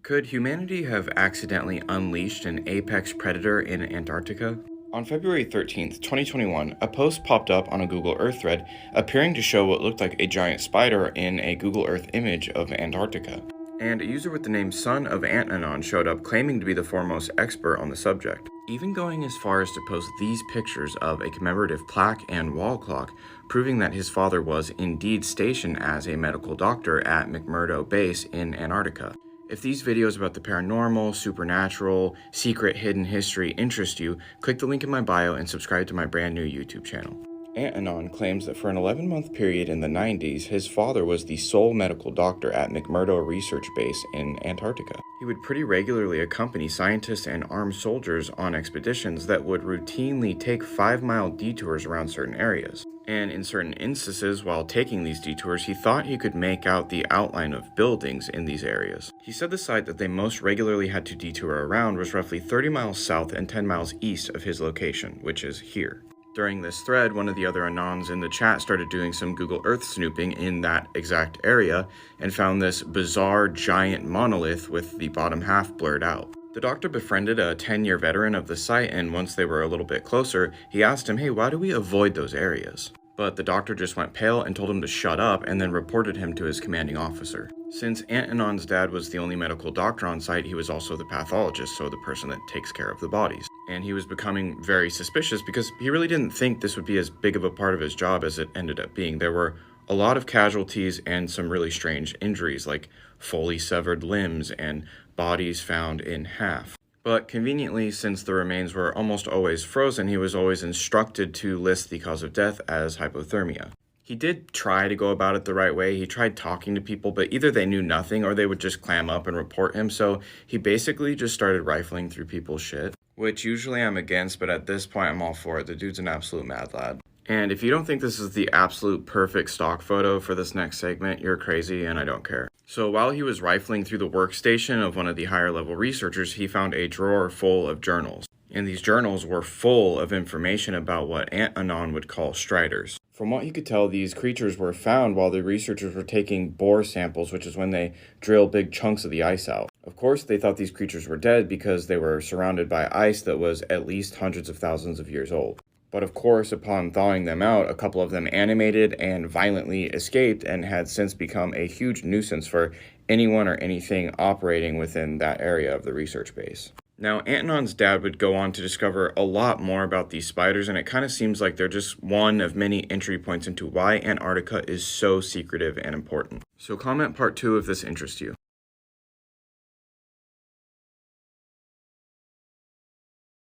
Could humanity have accidentally unleashed an apex predator in Antarctica? On February 13th, 2021, a post popped up on a Google Earth thread appearing to show what looked like a giant spider in a Google Earth image of Antarctica. And a user with the name Son of Antanon showed up claiming to be the foremost expert on the subject, even going as far as to post these pictures of a commemorative plaque and wall clock, proving that his father was indeed stationed as a medical doctor at McMurdo Base in Antarctica. If these videos about the paranormal, supernatural, secret hidden history interest you, click the link in my bio and subscribe to my brand new YouTube channel. Antanon claims that for an 11-month period in the 90s, his father was the sole medical doctor at McMurdo Research Base in Antarctica. He would pretty regularly accompany scientists and armed soldiers on expeditions that would routinely take 5-mile detours around certain areas. And in certain instances, while taking these detours, he thought he could make out the outline of buildings in these areas. He said the site that they most regularly had to detour around was roughly 30 miles south and 10 miles east of his location, which is here. During this thread, one of the other Anons in the chat started doing some Google Earth snooping in that exact area and found this bizarre giant monolith with the bottom half blurred out. The doctor befriended a 10-year veteran of the site, and once they were a little bit closer, he asked him, "Hey, why do we avoid those areas?" But the doctor just went pale and told him to shut up and then reported him to his commanding officer. Since Antanon's dad was the only medical doctor on site, he was also the pathologist, so the person that takes care of the bodies. And he was becoming very suspicious because he really didn't think this would be as big of a part of his job as it ended up being. There were a lot of casualties and some really strange injuries, like fully severed limbs and bodies found in half. But conveniently, since the remains were almost always frozen, he was always instructed to list the cause of death as hypothermia. He did try to go about it the right way. He tried talking to people, but either they knew nothing or they would just clam up and report him. So he basically just started rifling through people's shit, which usually I'm against, but at this point I'm all for it. The dude's an absolute mad lad. And if you don't think this is the absolute perfect stock photo for this next segment, you're crazy and I don't care. So while he was rifling through the workstation of one of the higher level researchers, he found a drawer full of journals. And these journals were full of information about what Antanon would call striders. From what he could tell, these creatures were found while the researchers were taking bore samples, which is when they drill big chunks of the ice out. Of course, they thought these creatures were dead because they were surrounded by ice that was at least hundreds of thousands of years old. But of course, upon thawing them out, a couple of them animated and violently escaped and had since become a huge nuisance for anyone or anything operating within that area of the research base. Now, Antanon's dad would go on to discover a lot more about these spiders, and it kind of seems like they're just one of many entry points into why Antarctica is so secretive and important. So comment part 2 if this interests you.